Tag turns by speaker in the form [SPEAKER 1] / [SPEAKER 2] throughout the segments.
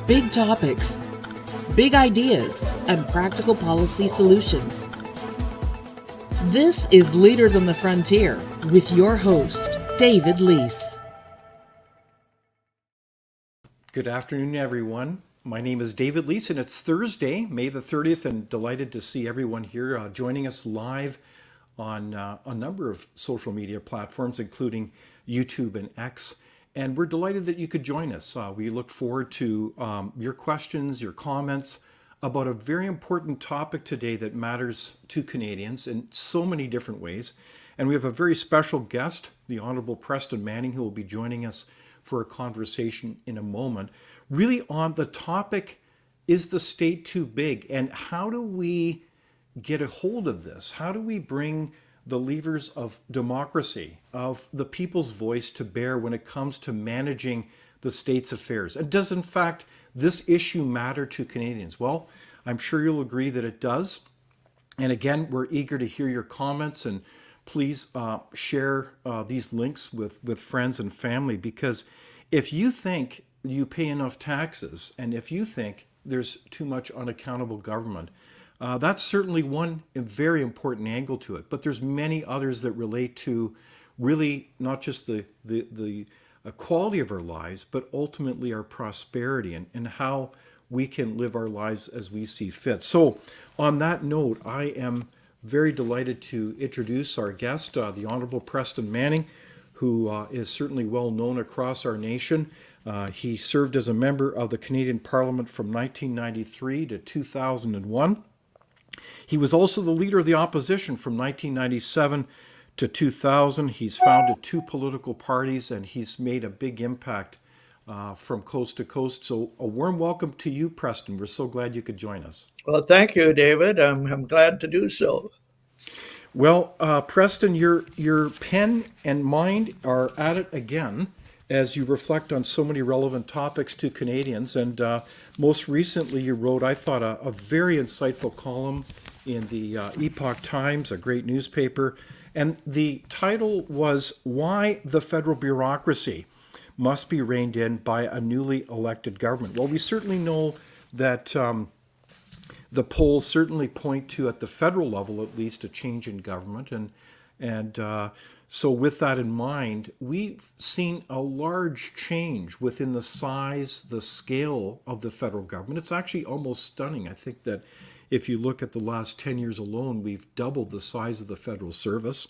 [SPEAKER 1] big topics, big ideas, and practical policy solutions. This is Leaders on the Frontier with your host, David Leis.
[SPEAKER 2] Good afternoon, everyone. My name is David Leis, and it's Thursday, May the 30th, and delighted to see everyone here joining us live on a number of social media platforms, including YouTube and X. And we're delighted that you could join us. We look forward to your questions, your comments about a very important topic today that matters to Canadians in so many different ways. And we have a very special guest, the Honorable Preston Manning, who will be joining us for a conversation in a moment, really on the topic, is the state too big? And how do we get a hold of this? How do we bring the levers of democracy, of the people's voice to bear when it comes to managing the state's affairs? And does, in fact, this issue matter to Canadians? Well, I'm sure you'll agree that it does. And again, we're eager to hear your comments, and please share these links with friends and family, because if you think you pay enough taxes, and if you think there's too much unaccountable government, that's certainly one very important angle to it. But there's many others that relate to really not just the quality of our lives, but ultimately our prosperity and how we can live our lives as we see fit. So on that note, I am very delighted to introduce our guest, the Honorable Preston Manning, who is certainly well known across our nation. He served as a member of the Canadian Parliament from 1993 to 2001. He was also the leader of the opposition from 1997 to 2000. He's founded two political parties, and he's made a big impact from coast to coast. So a warm welcome to you, Preston. We're so glad you could join us.
[SPEAKER 3] Well, thank you, David. I'm glad to do so.
[SPEAKER 2] Well, Preston, your pen and mind are at it again as you reflect on so many relevant topics to Canadians. And most recently, you wrote, I thought, a very insightful column in the Epoch Times, a great newspaper. And the title was Why the Federal Bureaucracy Must Be Reined In by a Newly Elected Government. Well, we certainly know that the polls certainly point to, at the federal level at least, a change in government. And so with that in mind, we've seen a large change within the size, the scale of the federal government. It's actually almost stunning. I think that if you look at the last 10 years alone, we've doubled the size of the federal service.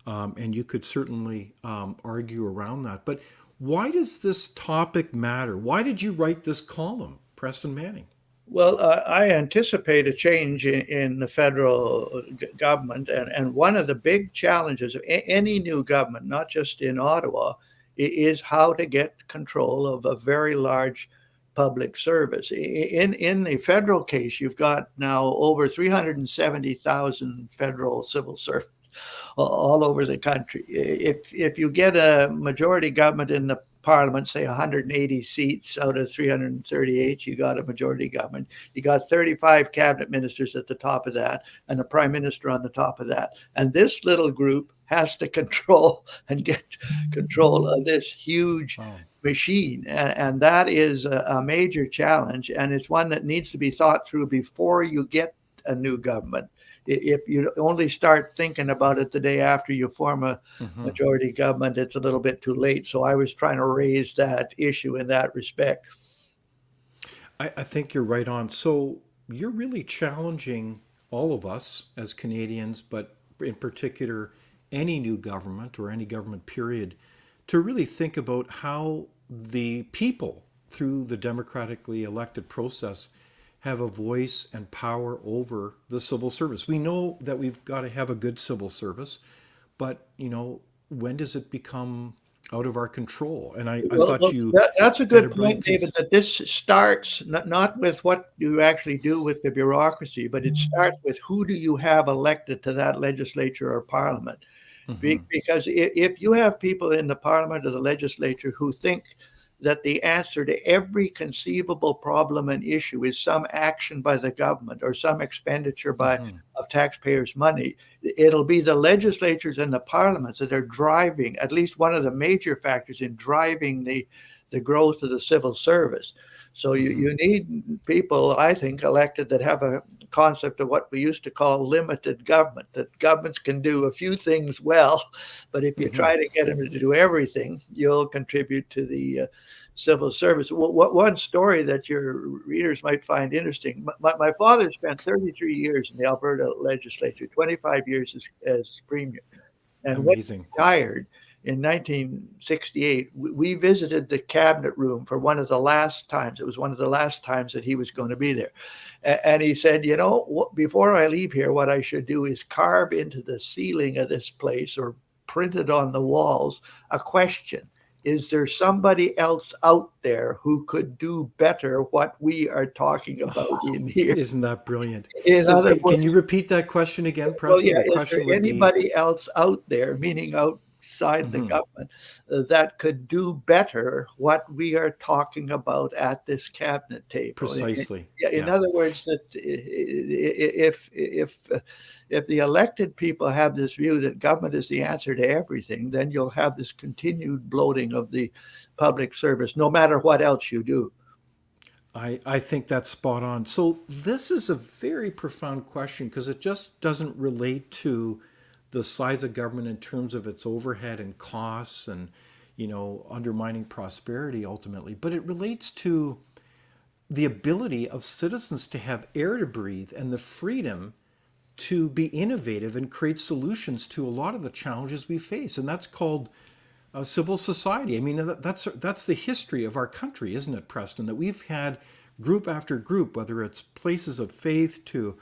[SPEAKER 2] And you could certainly argue around that. But why does this topic matter? Why did you write this column, Preston Manning?
[SPEAKER 3] Well, I anticipate a change in the federal government. And one of the big challenges of any new government, not just in Ottawa, is how to get control of a very large public service. In the federal case, you've got now over 370,000 federal civil servants all over the country. If you get a majority government in the Parliament, say 180 seats out of 338, you got a majority government. You got 35 cabinet ministers at the top of that, and a prime minister on the top of that. And this little group has to control and get control of this huge machine. And that is a major challenge. And it's one that needs to be thought through before you get a new government. If you only start thinking about it the day after you form a majority government, it's a little bit too late. So I was trying to raise that issue in that respect.
[SPEAKER 2] I think you're right on. So you're really challenging all of us as Canadians, but in particular, any new government or any government period, to really think about how the people, through the democratically elected process, have a voice and power over the civil service. We know that we've got to have a good civil service, but, when does it become out of our control? And I thought
[SPEAKER 3] that's a good point, David, that this starts not with what you actually do with the bureaucracy, but it starts with who do you have elected to that legislature or parliament. Because if you have people in the parliament or the legislature who think that the answer to every conceivable problem and issue is some action by the government or some expenditure of taxpayers' money, it'll be the legislatures and the parliaments that are driving, at least one of the major factors in driving the the growth of the civil service. So you need people, I think, elected that have a concept of what we used to call limited government, that governments can do a few things well, but if you try to get them to do everything, you'll contribute to the civil service. One story that your readers might find interesting, my father spent 33 years in the Alberta legislature, 25 years as premier. And when he
[SPEAKER 2] Amazing.
[SPEAKER 3] retired in 1968, we visited the cabinet room for one of the last times. It was one of the last times that he was going to be there. And he said, you know, before I leave here, what I should do is carve into the ceiling of this place or print it on the walls a question. Is there somebody else out there who could do better what we are talking about in here?
[SPEAKER 2] Isn't that brilliant?
[SPEAKER 3] In
[SPEAKER 2] So
[SPEAKER 3] other
[SPEAKER 2] can you
[SPEAKER 3] words,
[SPEAKER 2] repeat that question again,
[SPEAKER 3] well,
[SPEAKER 2] Preston?
[SPEAKER 3] yeah,
[SPEAKER 2] The
[SPEAKER 3] is there
[SPEAKER 2] question would be,
[SPEAKER 3] anybody else out there, meaning outside the government, that could do better what we are talking about at this cabinet table?
[SPEAKER 2] precisely.
[SPEAKER 3] In
[SPEAKER 2] Yeah.
[SPEAKER 3] other words, that if the elected people have this view that government is the answer to everything, then you'll have this continued bloating of the public service, no matter what else you do.
[SPEAKER 2] I think that's spot on. So this is a very profound question because it just doesn't relate to the size of government in terms of its overhead and costs and, undermining prosperity ultimately, but it relates to the ability of citizens to have air to breathe and the freedom to be innovative and create solutions to a lot of the challenges we face. And that's called civil society. I mean, that's the history of our country, isn't it, Preston? That we've had group after group, whether it's places of faith to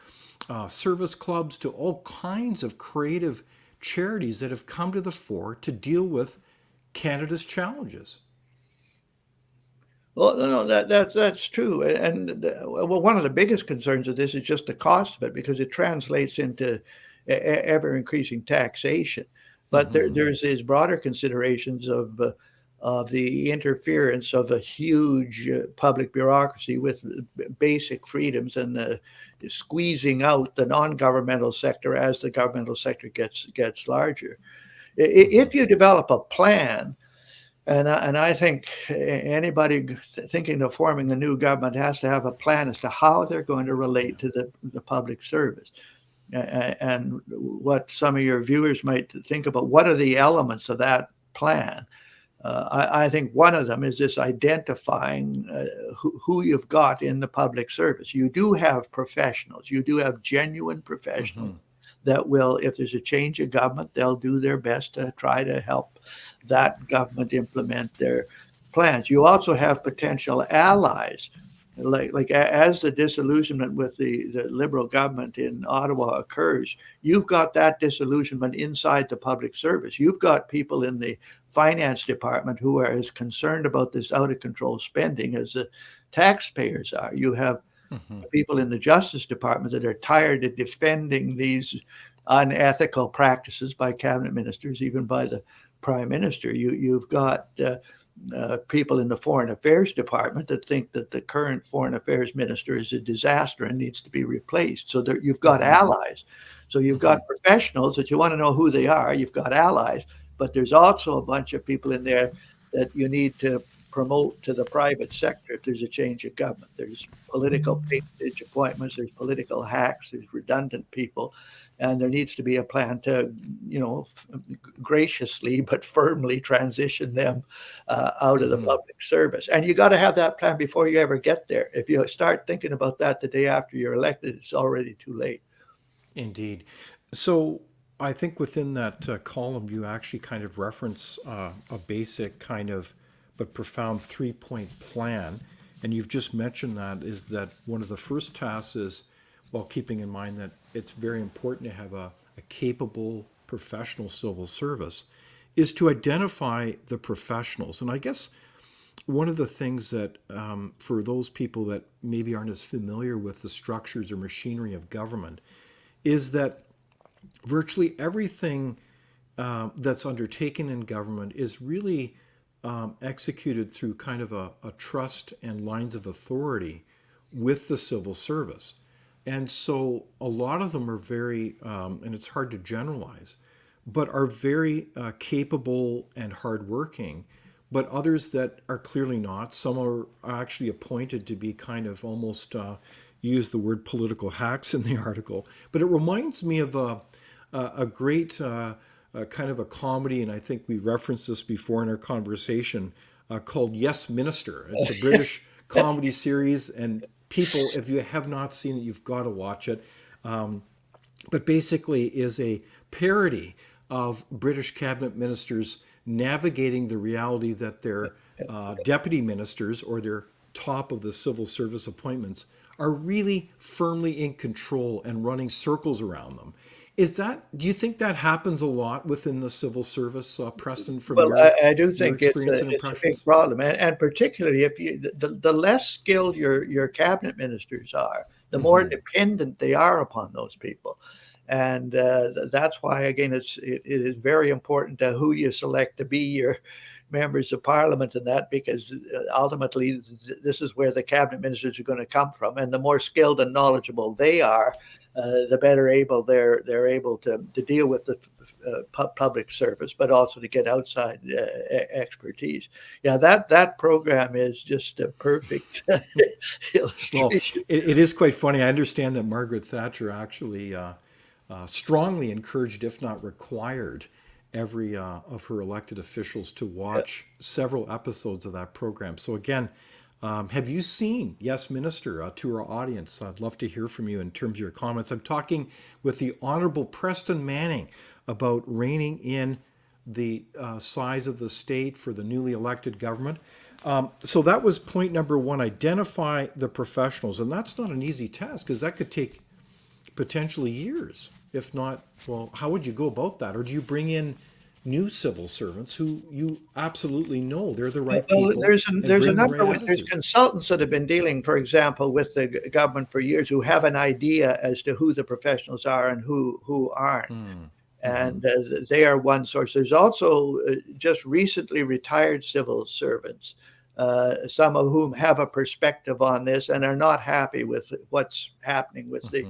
[SPEAKER 2] service clubs to all kinds of creative charities that have come to the fore to deal with Canada's challenges.
[SPEAKER 3] Well, no, that's true, and well, one of the biggest concerns of this is just the cost of it because it translates into ever increasing taxation. But there's these broader considerations of the interference of a huge public bureaucracy with basic freedoms and squeezing out the non-governmental sector as the governmental sector gets larger. If you develop a plan. And I think anybody thinking of forming a new government has to have a plan as to how they're going to relate to the public service. And what some of your viewers might think about, what are the elements of that plan? I think one of them is this identifying who you've got in the public service. You do have professionals. You do have genuine professionals that will, if there's a change of government, they'll do their best to try to help that government implement their plans. You also have potential allies. Like as the disillusionment with the Liberal government in Ottawa occurs, you've got that disillusionment inside the public service. You've got people in the finance department who are as concerned about this out of control spending as the taxpayers are. You have people in the Justice Department that are tired of defending these unethical practices by cabinet ministers, even by the Prime Minister. You've got people in the Foreign Affairs Department that think that the current Foreign Affairs Minister is a disaster and needs to be replaced. So you've got allies. So you've got professionals that you want to know who they are. You've got allies, but there's also a bunch of people in there that you need to promote to the private sector if there's a change of government. There's political patronage appointments, there's political hacks, there's redundant people, and there needs to be a plan to, graciously but firmly transition them out of the public service. And you got to have that plan before you ever get there. If you start thinking about that the day after you're elected, it's already too late.
[SPEAKER 2] Indeed. So I think within that column, you actually kind of reference a basic kind of but profound 3-point plan. And you've just mentioned that is that one of the first tasks is, while keeping in mind that it's very important to have a capable professional civil service, is to identify the professionals. And I guess one of the things that for those people that maybe aren't as familiar with the structures or machinery of government is that virtually everything that's undertaken in government is really executed through kind of a trust and lines of authority with the civil service. And so a lot of them are very, and it's hard to generalize, but are very capable and hardworking, but others that are clearly not. Some are actually appointed to be kind of almost use the word political hacks in the article. But it reminds me of a great kind of a comedy, and I think we referenced this before in our conversation, called Yes Minister. It's a British comedy series, and people, if you have not seen it, you've got to watch it. But basically is a parody of British cabinet ministers navigating the reality that their deputy ministers or their top of the civil service appointments are really firmly in control and running circles around them. Do you think that happens a lot within the civil service, Preston, from
[SPEAKER 3] Well, I do
[SPEAKER 2] your
[SPEAKER 3] think
[SPEAKER 2] experience and
[SPEAKER 3] it's a big
[SPEAKER 2] impressions?
[SPEAKER 3] problem, and particularly if the less skilled your cabinet ministers are, the more dependent they are upon those people, and that's why again it is very important to who you select to be your members of parliament and that, because ultimately this is where the cabinet ministers are going to come from, and the more skilled and knowledgeable they are, the better able they're able to deal with the public service, but also to get outside expertise. Yeah, that program is just a perfect
[SPEAKER 2] Well,
[SPEAKER 3] illustration.
[SPEAKER 2] it is quite funny. I understand that Margaret Thatcher actually strongly encouraged, if not required, every of her elected officials to watch several episodes of that program. So again, have you seen Yes Minister? To our audience, I'd love to hear from you in terms of your comments. I'm talking with the Honorable Preston Manning about reining in the size of the state for the newly elected government. So that was point number one, identify the professionals. And that's not an easy task because that could take potentially years. If not, well, how would you go about that? Or do you bring in new civil servants who you absolutely know they're the right
[SPEAKER 3] Well,
[SPEAKER 2] people
[SPEAKER 3] there's
[SPEAKER 2] and
[SPEAKER 3] a
[SPEAKER 2] bring the
[SPEAKER 3] number
[SPEAKER 2] right
[SPEAKER 3] of there's
[SPEAKER 2] attitude?
[SPEAKER 3] consultants that have been dealing, for example, with the government for years, who have an idea as to who the professionals are and who aren't. And they are one source. There's also just recently retired civil servants, some of whom have a perspective on this and are not happy with what's happening with the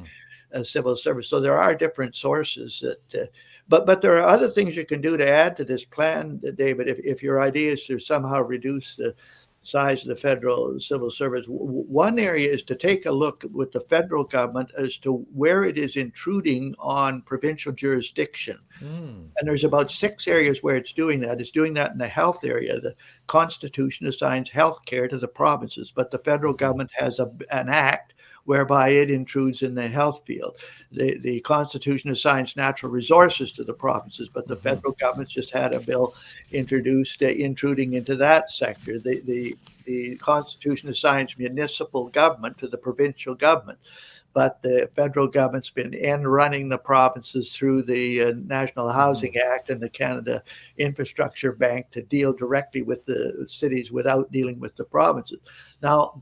[SPEAKER 3] civil service. So there are different sources that, but there are other things you can do to add to this plan, David. If your idea is to somehow reduce the size of the federal civil service, one area is to take a look with the federal government as to where it is intruding on provincial jurisdiction. And there's about 6 areas where it's doing that. It's doing that in the health area. The Constitution assigns health care to the provinces, but the federal government has an act whereby it intrudes in the health field. The Constitution assigns natural resources to the provinces, but the federal government just had a bill introduced intruding into that sector. The Constitution assigns municipal government to the provincial government, but the federal government's been running the provinces through the National Housing Act and the Canada Infrastructure Bank to deal directly with the cities without dealing with the provinces. Now,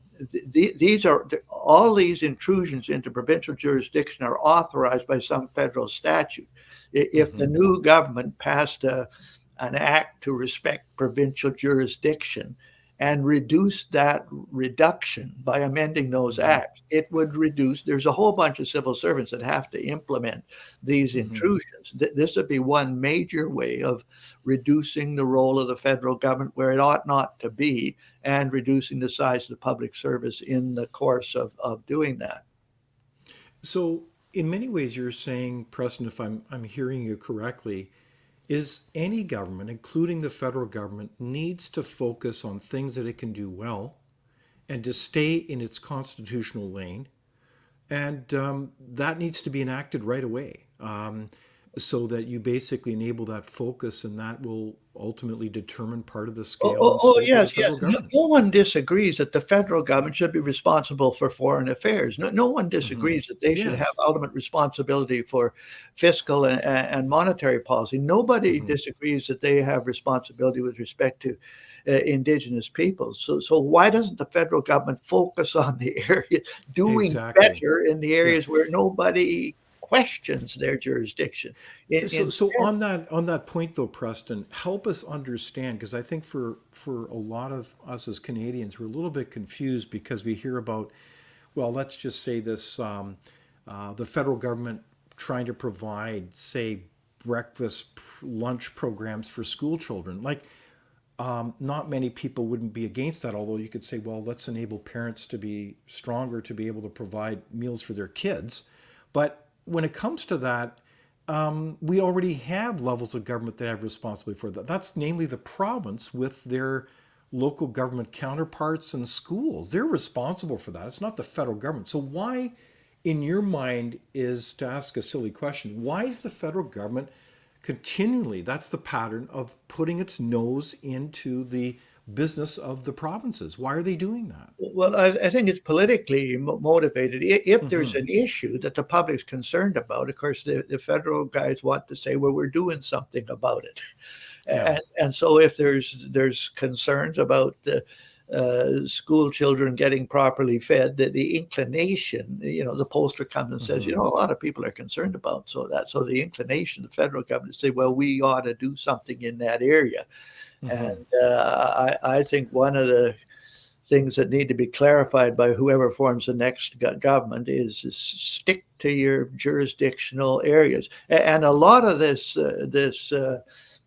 [SPEAKER 3] these are all these intrusions into provincial jurisdiction are authorized by some federal statute. If the new government passed an act to respect provincial jurisdiction and reduce that reduction by amending those acts, it would reduce. There's a whole bunch of civil servants that have to implement these intrusions. This would be one major way of reducing the role of the federal government where it ought not to be, and reducing the size of the public service in the course of doing that.
[SPEAKER 2] So, in many ways, you're saying, Preston, if I'm hearing you correctly, is any government, including the federal government, needs to focus on things that it can do well and to stay in its constitutional lane. And that needs to be enacted right away so that you basically enable that focus, and that will ultimately determine part of the scale and scope of the
[SPEAKER 3] Yes.
[SPEAKER 2] federal government.
[SPEAKER 3] No one disagrees that the federal government should be responsible for foreign affairs. No one disagrees that they should have
[SPEAKER 2] Yes.
[SPEAKER 3] ultimate responsibility for fiscal and monetary policy. Nobody disagrees that they have responsibility with respect to indigenous peoples. So why doesn't the federal government focus on the area doing
[SPEAKER 2] Exactly.
[SPEAKER 3] better in the areas where nobody questions their jurisdiction?
[SPEAKER 2] So on that point though, Preston, help us understand, because I think for a lot of us as Canadians, we're a little bit confused because we hear about, well, let's just say this, the federal government trying to provide, say, breakfast, lunch programs for school children. Like, not many people wouldn't be against that, although you could say, well, let's enable parents to be stronger to be able to provide meals for their kids. But when it comes to that, we already have levels of government that have responsibility for that. That's namely the province with their local government counterparts and schools. They're responsible for that. It's not the federal government. So why, in your mind, is, to ask a silly question, why is the federal government continually, that's the pattern of putting its nose into the business of the provinces? Why are they doing that?
[SPEAKER 3] Well, I think it's politically motivated. If there's an issue that the public's concerned about, of course, the federal guys want to say, well, we're doing something about it. Yeah. And so if there's concerns about the school children getting properly fed, the inclination, the pollster comes and says, a lot of people are concerned about. So the inclination of the federal government to say, well, we ought to do something in that area. And I think one of the things that need to be clarified by whoever forms the next government is stick to your jurisdictional areas. And a lot of this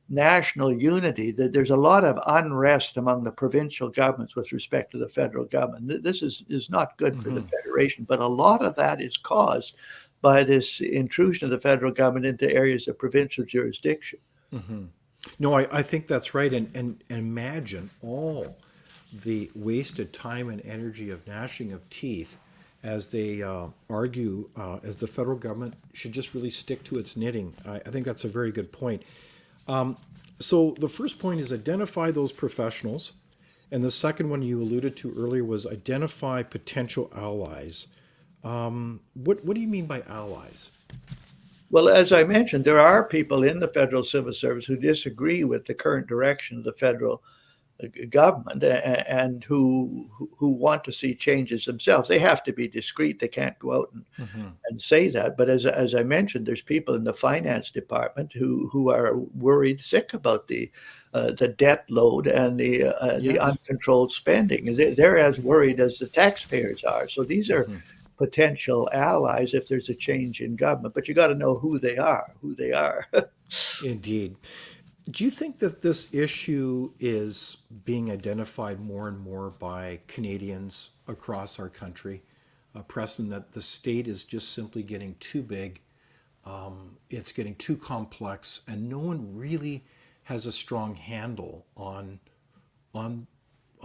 [SPEAKER 3] national unity, that there's a lot of unrest among the provincial governments with respect to the federal government. This is not good for the federation, but a lot of that is caused by this intrusion of the federal government into areas of provincial jurisdiction.
[SPEAKER 2] No, I think that's right. And imagine all the wasted time and energy of gnashing of teeth as they argue as the federal government should just really stick to its knitting. I think that's a very good point. So the first point is identify those professionals. And the second one you alluded to earlier was identify potential allies. What do you mean by allies?
[SPEAKER 3] Well, as I mentioned, there are people in the federal civil service who disagree with the current direction of the federal government and who want to see changes themselves. They have to be discreet. They can't go out and say that. But as I mentioned, there's people in the finance department who are worried sick about the debt load and the uncontrolled spending. They're as worried as the taxpayers are. So these are potential allies if there's a change in government. But you got to know who they are.
[SPEAKER 2] Indeed. Do you think that this issue is being identified more and more by Canadians across our country, Preston, that the state is just simply getting too big, it's getting too complex, and no one really has a strong handle on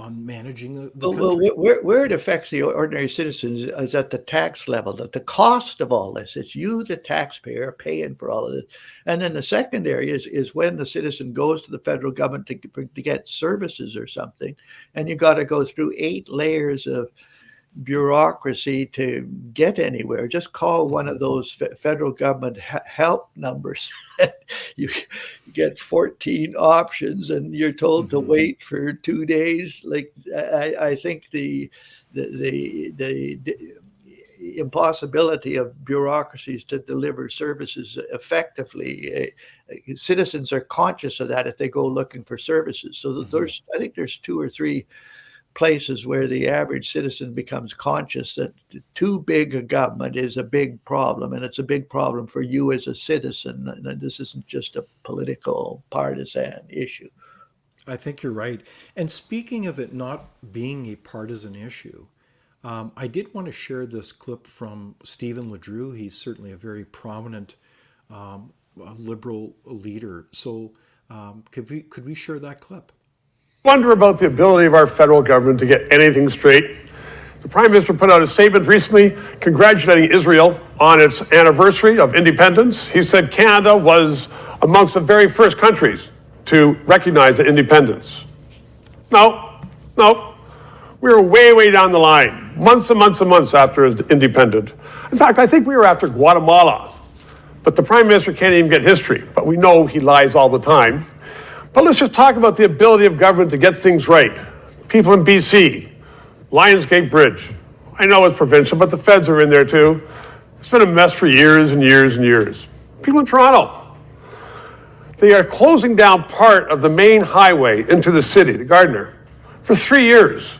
[SPEAKER 2] managing the country?
[SPEAKER 3] Well, where it affects the ordinary citizens is at the tax level, that the cost of all this, it's you, the taxpayer, paying for all of this. And then the second area is when the citizen goes to the federal government to get services or something, and you got to go through 8 layers of bureaucracy to get anywhere. Just call one of those federal government help numbers. You get 14 options and you're told to wait for 2 days. Like I think the impossibility of bureaucracies to deliver services effectively, citizens are conscious of that if they go looking for services. So I think there's 2 or 3 places where the average citizen becomes conscious that too big a government is a big problem, and it's a big problem for you as a citizen. And this isn't just a political partisan issue.
[SPEAKER 2] I think you're right. And speaking of it not being a partisan issue, I did want to share this clip from Stephen LeDrew. He's certainly a very prominent liberal leader. So could we share that clip?
[SPEAKER 4] Wonder about the ability of our federal government to get anything straight. The Prime Minister put out a statement recently congratulating Israel on its anniversary of independence. He said Canada was amongst the very first countries to recognize the independence. No. We were way down the line, months and months and months after it was independent. In fact, I think we were after Guatemala. But the Prime Minister can't even get history, but we know he lies all the time. But let's just talk about the ability of government to get things right. People in BC, Lionsgate Bridge. I know it's provincial, but the feds are in there too. It's been a mess for years and years and years. People in Toronto, they are closing down part of the main highway into the city, the Gardiner, for 3 years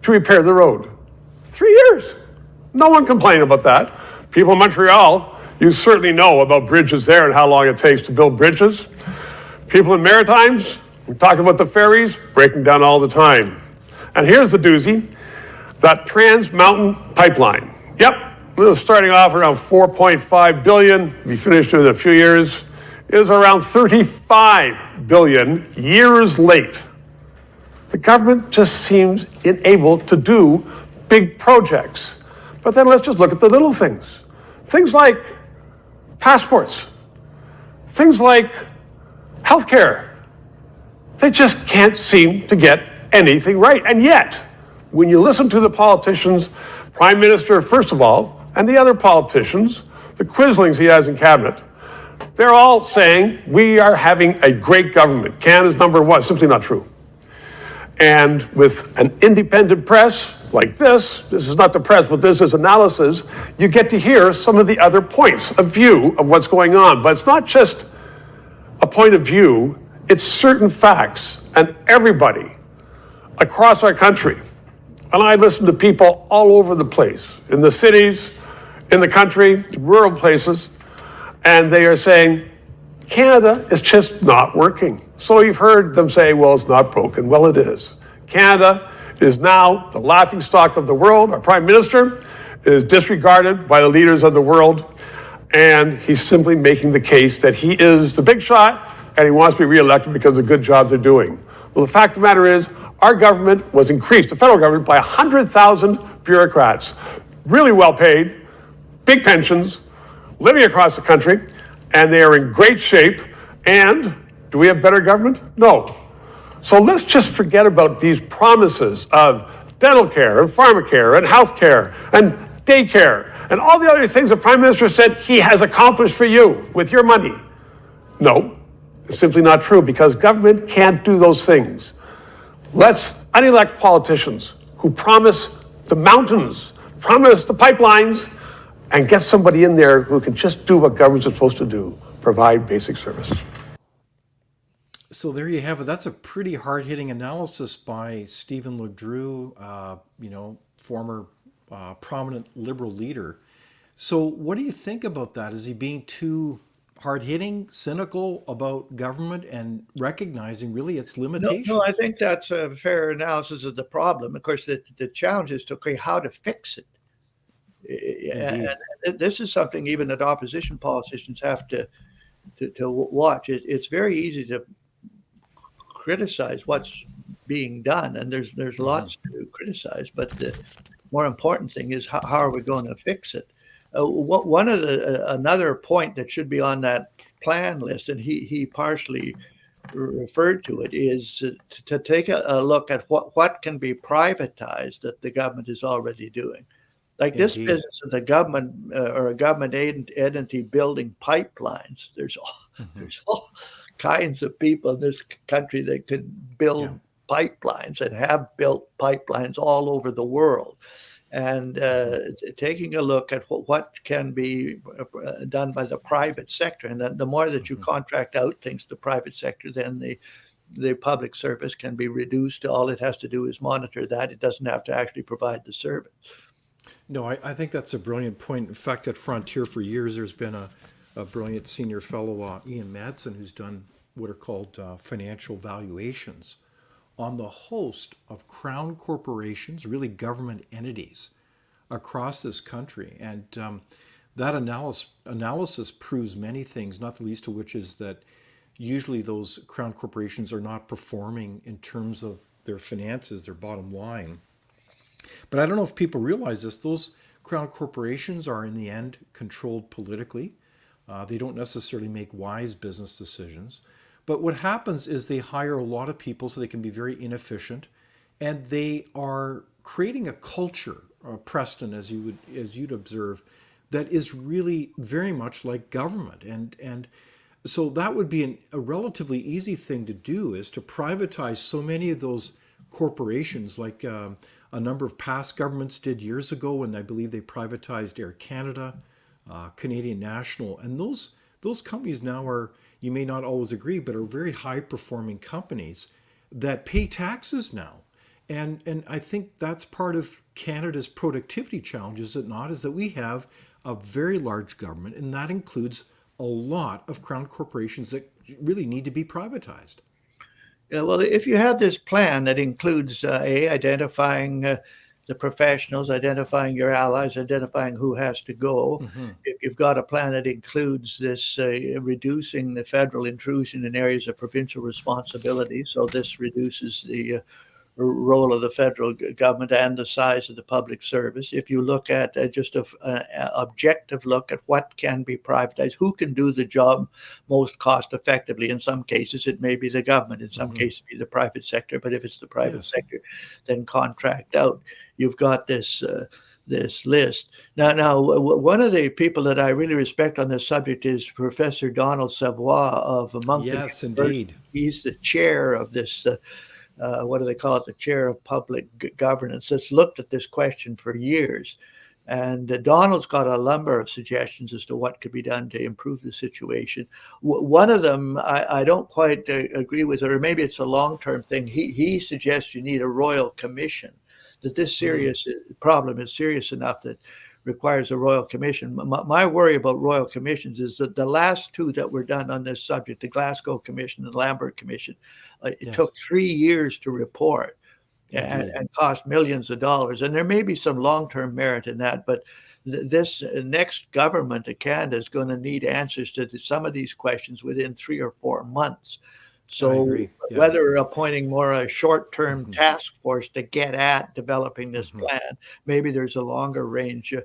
[SPEAKER 4] to repair the road. 3 years. No one complaining about that. People in Montreal, you certainly know about bridges there and how long it takes to build bridges. People in Maritimes, We're talking about the ferries breaking down all the time. And here's the doozy, that Trans Mountain Pipeline. Yep, it was starting off around 4.5 billion, be finished in a few years, is around 35 billion years late. The government just seems unable to do big projects. But then let's just look at the little things. Things like passports, things like healthcare. They just can't seem to get anything right. And yet, when you listen to the politicians, Prime Minister, first of all, and the other politicians, the quislings he has in cabinet, they're all saying we are having a great government. Canada's number one. Simply not true. And with an independent press like this is not the press, but this is analysis, you get to hear some of the other points of view of what's going on. But it's not just a point of view, it's certain facts. And everybody across our country, and I listen to people all over the place, in the cities, in the country, rural places, and they are saying, Canada is just not working. So you've heard them say, well, it's not broken. Well, it is. Canada is now the laughingstock of the world. Our Prime Minister is disregarded by the leaders of the world, and he's simply making the case that he is the big shot and he wants to be reelected because of the good jobs they're doing. Well, the fact of the matter is, our government was increased, the federal government, by 100,000 bureaucrats, really well paid, big pensions, living across the country, and they are in great shape. And do we have better government? No. So let's just forget about these promises of dental care and pharmacare and health care and daycare and all the other things the Prime Minister said he has accomplished for you with your money. No, it's simply not true, because government can't do those things. Let's unelect politicians who promise the mountains, promise the pipelines, and get somebody in there who can just do what governments are supposed to do, provide basic service.
[SPEAKER 2] So there you have it. That's a pretty hard-hitting analysis by Stephen Ledrew, former prominent Liberal leader. So what do you think about that? Is he being too hard-hitting, cynical about government and recognizing really its limitations?
[SPEAKER 3] No, I think that's a fair analysis of the problem. Of course, the challenge is to okay, how to fix it. And this is something even that opposition politicians have to watch. It's very easy to criticize what's being done, and there's lots to criticize. But the more important thing is how are we going to fix it? One of another point that should be on that plan list, and he partially referred to it, is to take a look at what can be privatized that the government is already doing. Like this business of the government or a government entity building pipelines. There's all kinds of people in this country that could build pipelines and have built pipelines all over the world. And taking a look at what can be done by the private sector. And then the more that you contract out things to the private sector, then the public service can be reduced to all it has to do is monitor that. It doesn't have to actually provide the service.
[SPEAKER 2] No, I think that's a brilliant point. In fact, at Frontier for years, there's been a brilliant senior fellow, Ian Madsen, who's done what are called financial valuations on the host of crown corporations, really government entities across this country. And that analysis proves many things, not the least of which is that usually those crown corporations are not performing in terms of their finances, their bottom line. But I don't know if people realize this. Those crown corporations are in the end controlled politically. They don't necessarily make wise business decisions. But what happens is they hire a lot of people so they can be very inefficient. And they are creating a culture, Preston, as you'd observe, that is really very much like government. And so that would be a relatively easy thing to do, is to privatize so many of those corporations, like a number of past governments did years ago when I believe they privatized Air Canada, Canadian National. And those companies now are, you may not always agree, but are very high-performing companies that pay taxes now. And I think that's part of Canada's productivity challenge, is it not? Is that we have a very large government, and that includes a lot of crown corporations that really need to be privatized.
[SPEAKER 3] Yeah, well, if you have this plan that includes identifying the professionals, identifying your allies, identifying who has to go,
[SPEAKER 2] Hmm.
[SPEAKER 3] if you've got a plan that includes this reducing the federal intrusion in areas of provincial responsibility, so this reduces the role of the federal government and the size of the public service. If you look at just a objective look at what can be privatized, who can do the job most cost effectively. In some cases, it may be the government. In some
[SPEAKER 2] Hmm.
[SPEAKER 3] cases, it may be the private sector. But if it's the private
[SPEAKER 2] Yes.
[SPEAKER 3] sector, then contract out. You've got this list. Now, one of the people that I really respect on this subject is Professor Donald Savoy of Moncton
[SPEAKER 2] Yes,
[SPEAKER 3] University.
[SPEAKER 2] indeed.
[SPEAKER 3] He's the chair of this what do they call it? The chair of public governance that's looked at this question for years. And Donald's got a number of suggestions as to what could be done to improve the situation. One of them I don't quite agree with, or maybe it's a long-term thing. He suggests you need a royal commission, that this serious problem is serious enough that requires a royal commission. My worry about royal commissions is that the last two that were done on this subject, the Glasgow Commission and Lambert Commission, it
[SPEAKER 2] Yes,
[SPEAKER 3] took 3 years to report
[SPEAKER 2] indeed.
[SPEAKER 3] and cost millions of dollars. And there may be some long-term merit in that, but this next government of Canada is going to need answers to some of these questions within 3 or 4 months.
[SPEAKER 2] I
[SPEAKER 3] So
[SPEAKER 2] agree. Yeah.
[SPEAKER 3] whether appointing more a short-term
[SPEAKER 2] Hmm.
[SPEAKER 3] task force to get at developing this
[SPEAKER 2] Hmm.
[SPEAKER 3] plan, maybe there's a longer range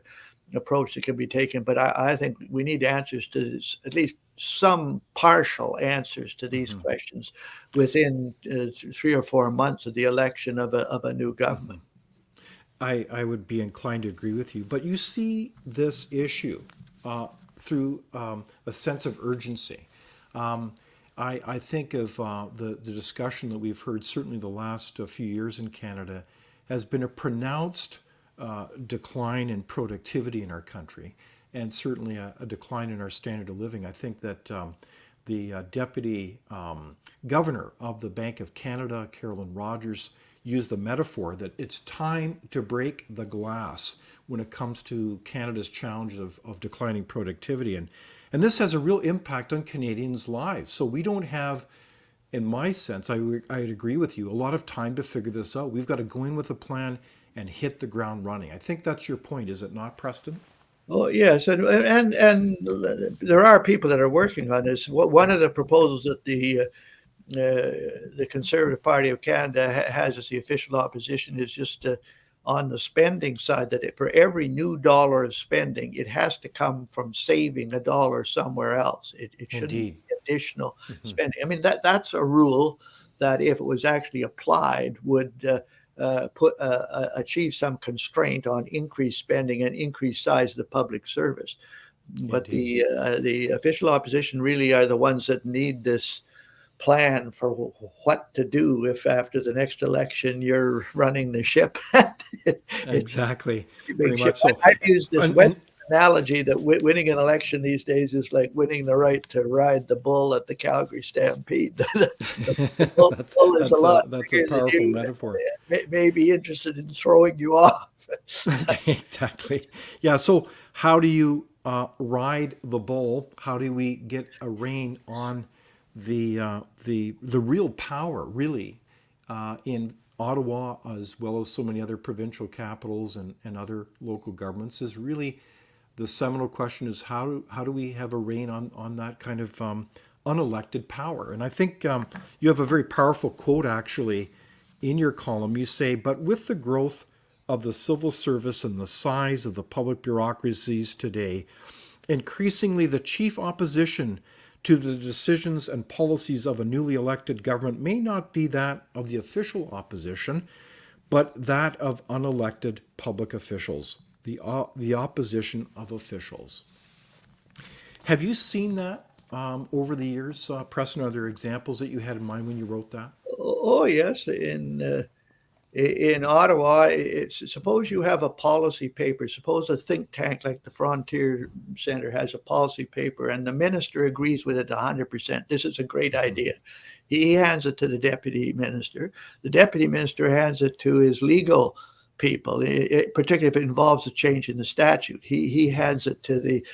[SPEAKER 3] approach that can be taken. But I think we need answers to this, at least some partial answers to these
[SPEAKER 2] Hmm.
[SPEAKER 3] questions within 3 or 4 months of the election of a new
[SPEAKER 2] Hmm.
[SPEAKER 3] government.
[SPEAKER 2] I would be inclined to agree with you, but you see this issue through a sense of urgency. Um, I think of the discussion that we've heard, certainly the last few years in Canada, has been a pronounced decline in productivity in our country, and certainly a decline in our standard of living. I think that the deputy governor of the Bank of Canada, Carolyn Rogers, used the metaphor that it's time to break the glass when it comes to Canada's challenges of declining productivity. And this has a real impact on Canadians' lives. So we don't have, in my sense, I'd agree with you, a lot of time to figure this out. We've got to go in with a plan and hit the ground running. I think that's your point, is it not, Preston?
[SPEAKER 3] Oh yes, and there are people that are working on this. One of the proposals that the Conservative Party of Canada has as the official opposition is just on the spending side, that for every new dollar of spending, it has to come from saving a dollar somewhere else. It shouldn't
[SPEAKER 2] Indeed.
[SPEAKER 3] be additional spending. I mean, that's a rule that, if it was actually applied, would achieve some constraint on increased spending and increased size of the public service. But
[SPEAKER 2] Indeed.
[SPEAKER 3] the official opposition really are the ones that need this plan for what to do if after the next election you're running the ship. It's
[SPEAKER 2] Exactly.
[SPEAKER 3] a
[SPEAKER 2] Very
[SPEAKER 3] big ship.
[SPEAKER 2] much so.
[SPEAKER 3] I've used this
[SPEAKER 2] And
[SPEAKER 3] Western analogy that winning an election these days is like winning the right to ride the bull at the Calgary Stampede. The bull is a lot
[SPEAKER 2] that's a
[SPEAKER 3] bigger than
[SPEAKER 2] powerful
[SPEAKER 3] you
[SPEAKER 2] metaphor.
[SPEAKER 3] and may be interested in throwing you off.
[SPEAKER 2] Exactly. Yeah. So how do you ride the bull? How do we get a rein on the real power, really, in Ottawa, as well as so many other provincial capitals and other local governments? Is really the seminal question: is how do we have a rein on that kind of unelected power? And I think you have a very powerful quote actually in your column. You say, "But with the growth of the civil service and the size of the public bureaucracies today, increasingly the chief opposition to the decisions and policies of a newly elected government may not be that of the official opposition, but that of unelected public officials, the opposition of officials." Have you seen that over the years, Preston? Are there examples that you had in mind when you wrote that?
[SPEAKER 3] Oh yes, in Ottawa, suppose you have a policy paper. Suppose a think tank like the Frontier Center has a policy paper, and the minister agrees with it 100%. This is a great idea. He hands it to the deputy minister. The deputy minister hands it to his legal people, particularly if it involves a change in the statute. He hands it to the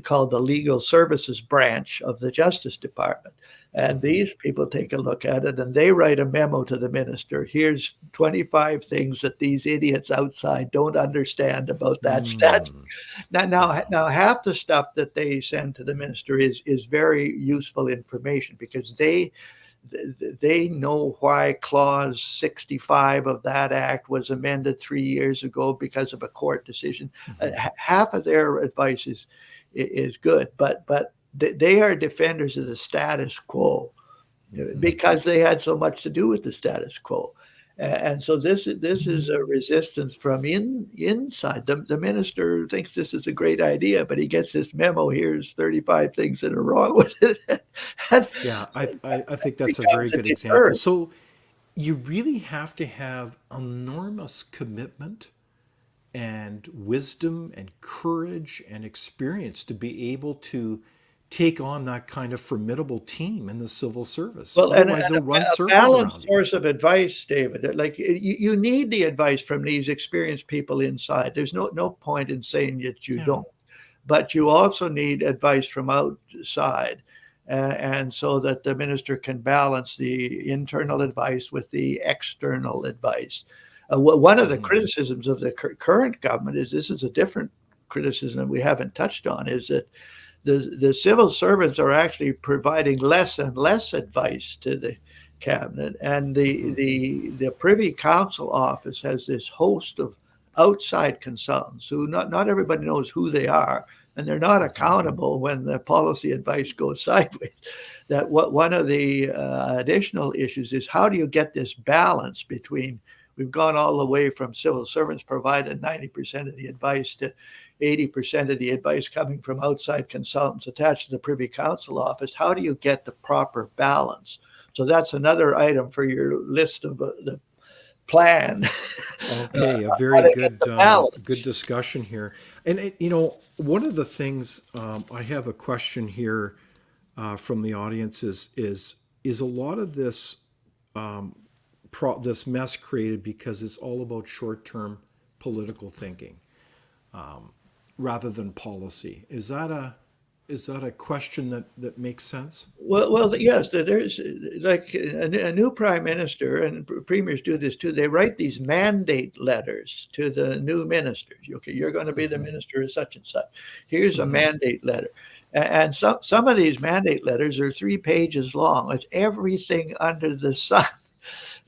[SPEAKER 3] called the Legal Services Branch of the Justice Department. And these people take a look at it and they write a memo to the minister. Here's 25 things that these idiots outside don't understand about that statute. Now, half the stuff that they send to the minister is very useful information because they know why clause 65 of that act was amended 3 years ago because of a court decision. Half of their advice is good, but they are defenders of the status quo because they had so much to do with the status quo. And so this is a resistance from inside. The minister thinks this is a great idea, but he gets this memo. Here's 35 things that are wrong with it.
[SPEAKER 2] Yeah, I think that's a very good example. So you really have to have enormous commitment and wisdom and courage and experience to be able to take on that kind of formidable team in the civil service.
[SPEAKER 3] Well,
[SPEAKER 2] Otherwise,
[SPEAKER 3] and
[SPEAKER 2] they'll run
[SPEAKER 3] a
[SPEAKER 2] circles
[SPEAKER 3] balanced
[SPEAKER 2] around you.
[SPEAKER 3] source of advice, David. Like you need the advice from these experienced people inside. There's no point in saying that you don't, but you also need advice from outside, and so that the minister can balance the internal advice with the external advice. One of the criticisms of the current government is this is a different criticism we haven't touched on, is that the civil servants are actually providing less and less advice to the cabinet, and the Privy Council office has this host of outside consultants who not everybody knows who they are, and they're not accountable when the policy advice goes sideways. That one of the additional issues is how do you get this balance between, we've gone all the way from civil servants providing 90% of the advice to 80% of the advice coming from outside consultants attached to the Privy Council office. How do you get the proper balance? So that's another item for your list of the plan.
[SPEAKER 2] Okay, a very good discussion here. And one of the things, I have a question here from the audience is a lot of this this mess created because it's all about short-term political thinking rather than policy. Is that a question that makes sense?
[SPEAKER 3] Well, yes. There's like a new prime minister, and premiers do this too. They write these mandate letters to the new ministers. Okay, you're going to be the minister of such and such. Here's a mandate letter. And some of these mandate letters are 3 pages long. It's everything under the sun.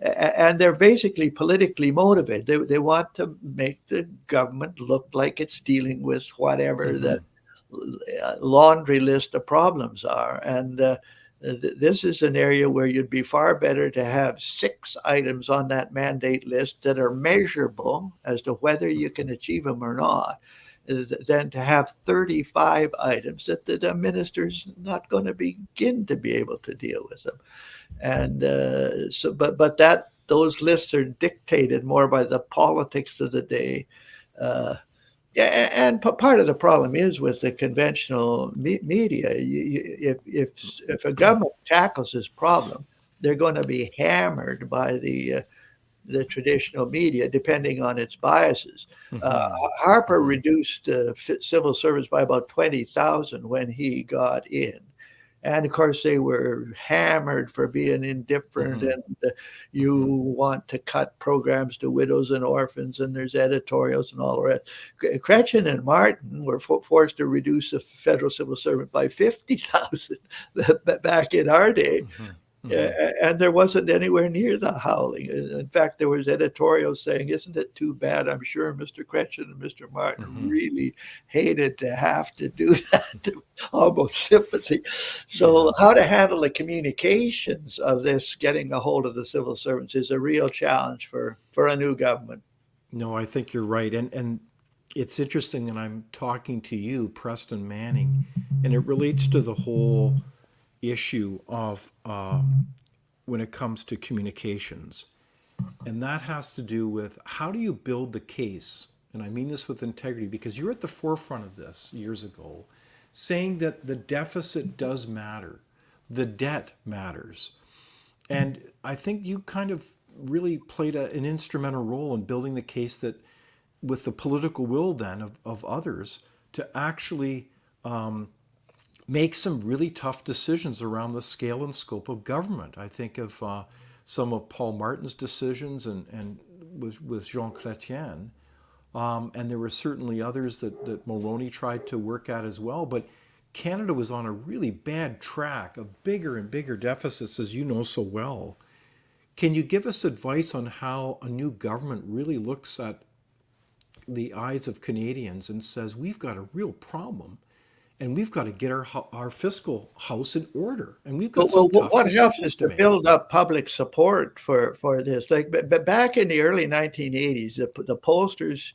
[SPEAKER 3] And they're basically politically motivated. They want to make the government look like it's dealing with whatever the laundry list of problems are. And this is an area where you'd be far better to have 6 items on that mandate list that are measurable as to whether you can achieve them or not, than to have 35 items that the minister's not going to begin to be able to deal with them. And but those lists are dictated more by the politics of the day. And part of the problem is with the conventional media. If a government tackles this problem, they're going to be hammered by the traditional media, depending on its biases. Harper reduced civil servants by about 20,000 when he got in. And of course, they were hammered for being indifferent, and you want to cut programs to widows and orphans, and there's editorials and all the rest. Chrétien and Martin were forced to reduce a federal civil servant by 50,000 back in our day. And there wasn't anywhere near the howling. In fact, there was editorials saying, isn't it too bad? I'm sure Mr. Chrétien and Mr. Martin really hated to have to do that, almost sympathy. So how to handle the communications of this getting a hold of the civil servants is a real challenge for a new government.
[SPEAKER 2] No, I think you're right. And it's interesting that I'm talking to you, Preston Manning, and it relates to the whole issue of when it comes to communications. And that has to do with how do you build the case? And I mean this with integrity, because you're at the forefront of this years ago, saying that the deficit does matter, the debt matters. And I think you kind of really played an instrumental role in building the case that with the political will then of others to actually make some really tough decisions around the scale and scope of government. I think of some of Paul Martin's decisions and with Jean Chrétien. And there were certainly others that Mulroney tried to work at as well. But Canada was on a really bad track of bigger and bigger deficits, as you know so well. Can you give us advice on how a new government really looks at the eyes of Canadians and says, we've got a real problem and we've got to get our fiscal house in order, and we've got some tough
[SPEAKER 3] what helps
[SPEAKER 2] decisions
[SPEAKER 3] is
[SPEAKER 2] to
[SPEAKER 3] to
[SPEAKER 2] make?
[SPEAKER 3] build up public support for this. Like back in the early 1980s, the pollsters,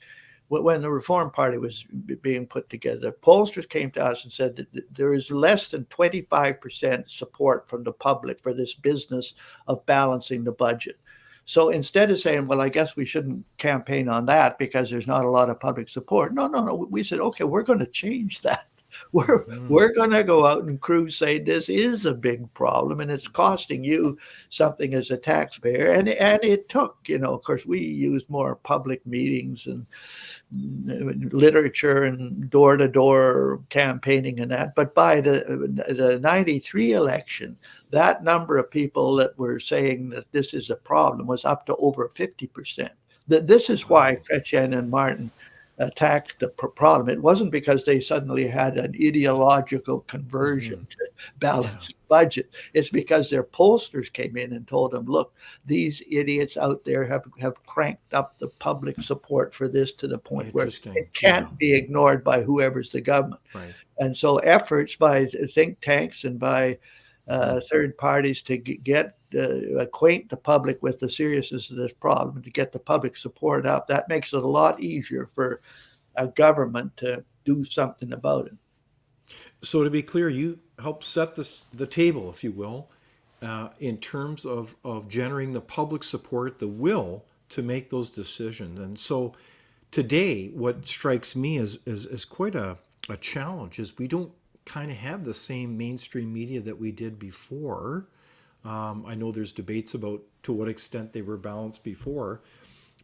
[SPEAKER 3] when the Reform Party was being put together, the pollsters came to us and said that there is less than 25% support from the public for this business of balancing the budget. So instead of saying, well, I guess we shouldn't campaign on that because there's not a lot of public support. No. We said, okay, we're going to change that. We're going to go out and crusade. This is a big problem, and it's costing you something as a taxpayer. And it took, of course, we used more public meetings and literature and door-to-door campaigning and that. But by the 93 election, that number of people that were saying that this is a problem was up to over 50%. This is why Chrétien and Martin attacked the problem. It wasn't because they suddenly had an ideological conversion to balance budget. It's because their pollsters came in and told them, look, these idiots out there have cranked up the public support for this to the point where it can't be ignored by whoever's the government.
[SPEAKER 2] Right.
[SPEAKER 3] And so efforts by think tanks and by third parties to acquaint the public with the seriousness of this problem, to get the public support up, that makes it a lot easier for a government to do something about it.
[SPEAKER 2] So to be clear, you help set the table, if you will, in terms of generating the public support, the will to make those decisions. And so today, what strikes me as quite a challenge is we don't kind of have the same mainstream media that we did before. I know there's debates about to what extent they were balanced before,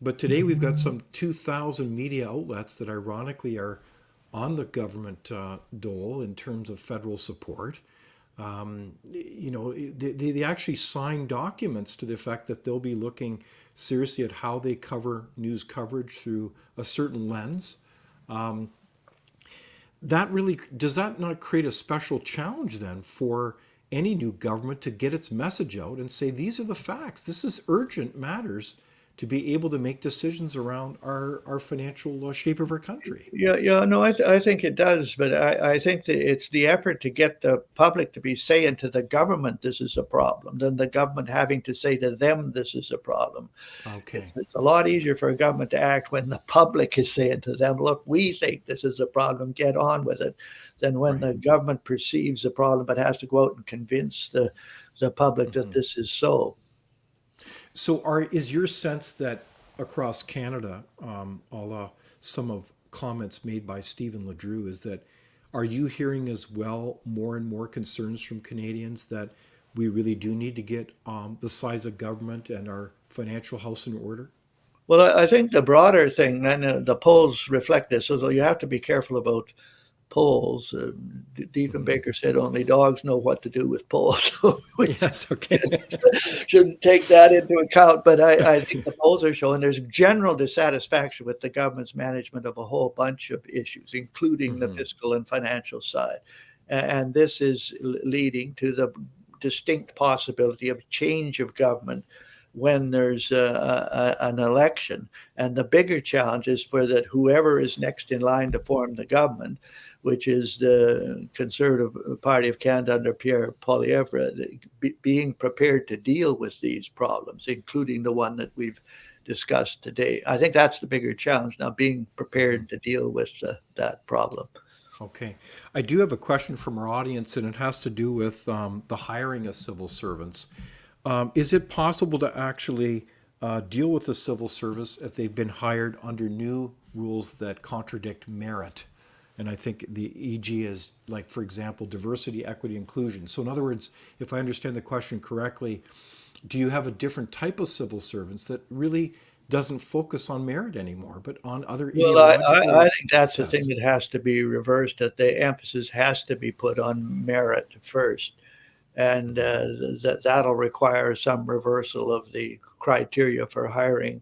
[SPEAKER 2] but today we've got some 2,000 media outlets that ironically are on the government dole in terms of federal support. They actually sign documents to the effect that they'll be looking seriously at how they cover news coverage through a certain lens. Does that not create a special challenge then for any new government to get its message out and say, these are the facts, this is urgent matters to be able to make decisions around our financial shape of our country?
[SPEAKER 3] No, I think it does, but I think that it's the effort to get the public to be saying to the government this is a problem, than the government having to say to them this is a problem.
[SPEAKER 2] Okay.
[SPEAKER 3] It's a lot easier for a government to act when the public is saying to them, look, we think this is a problem, get on with it, than when the government perceives a problem but has to go out and convince the public that this is so.
[SPEAKER 2] So is your sense that across Canada, a la some of comments made by Stephen Ledrew, is that are you hearing as well more and more concerns from Canadians that we really do need to get the size of government and our financial house in order?
[SPEAKER 3] Well, I think the broader thing, and the polls reflect this, although you have to be careful about polls. Diefenbaker said only dogs know what to do with polls. So
[SPEAKER 2] yes, okay.
[SPEAKER 3] shouldn't take that into account. But I think the polls are showing there's general dissatisfaction with the government's management of a whole bunch of issues, including the fiscal and financial side. And this is leading to the distinct possibility of change of government when there's an election. And the bigger challenge is for that whoever is next in line to form the government, which is the Conservative Party of Canada under Pierre Poilievre, being prepared to deal with these problems, including the one that we've discussed today. I think that's the bigger challenge now, being prepared to deal with that problem.
[SPEAKER 2] Okay. I do have a question from our audience, and it has to do with the hiring of civil servants. Is it possible to actually deal with the civil service if they've been hired under new rules that contradict merit? And I think the EG is, like, for example, diversity, equity, inclusion. So in other words, if I understand the question correctly, do you have a different type of civil servants that really doesn't focus on merit anymore, but on other
[SPEAKER 3] Well,
[SPEAKER 2] ideological
[SPEAKER 3] I think that's the thing
[SPEAKER 2] tests.
[SPEAKER 3] that has to be reversed, that the emphasis has to be put on merit first. And that'll require some reversal of the criteria for hiring.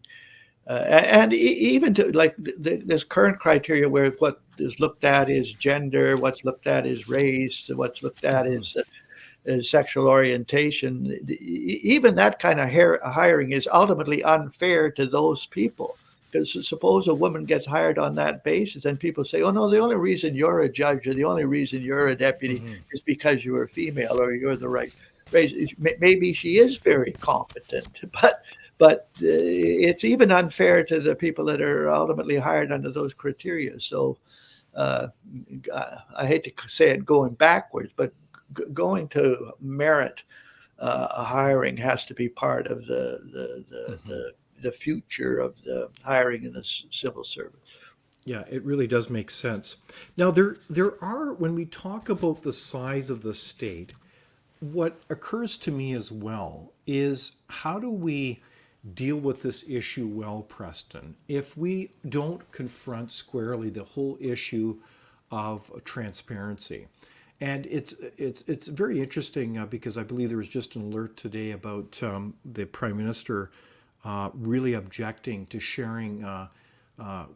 [SPEAKER 3] And even to like this current criteria where what is looked at is gender, what's looked at is race, what's looked at is sexual orientation. Even that kind of hiring is ultimately unfair to those people. Because suppose a woman gets hired on that basis, and people say, "Oh no, the only reason you're a judge or the only reason you're a deputy is because you're female or you're the right race." Maybe she is very competent, but it's even unfair to the people that are ultimately hired under those criteria. So uh, I hate to say it going backwards, but going to merit hiring has to be part of the future of the hiring in the civil service.
[SPEAKER 2] Yeah, it really does make sense. Now, there are, when we talk about the size of the state, what occurs to me as well is how do we deal with this issue well, Preston, if we don't confront squarely the whole issue of transparency? And it's very interesting because I believe there was just an alert today about the Prime Minister really objecting to sharing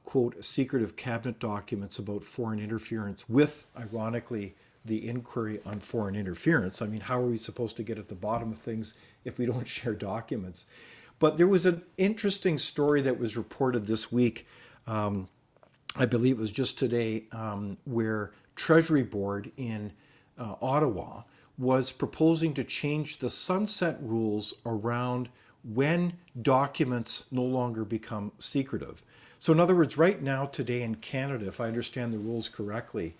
[SPEAKER 2] quote, secretive cabinet documents about foreign interference with, ironically, the inquiry on foreign interference. I mean, how are we supposed to get at the bottom of things if we don't share documents? But there was an interesting story that was reported this week. I believe it was just today, where Treasury Board in Ottawa was proposing to change the sunset rules around when documents no longer become secretive. So in other words, right now, today in Canada, if I understand the rules correctly,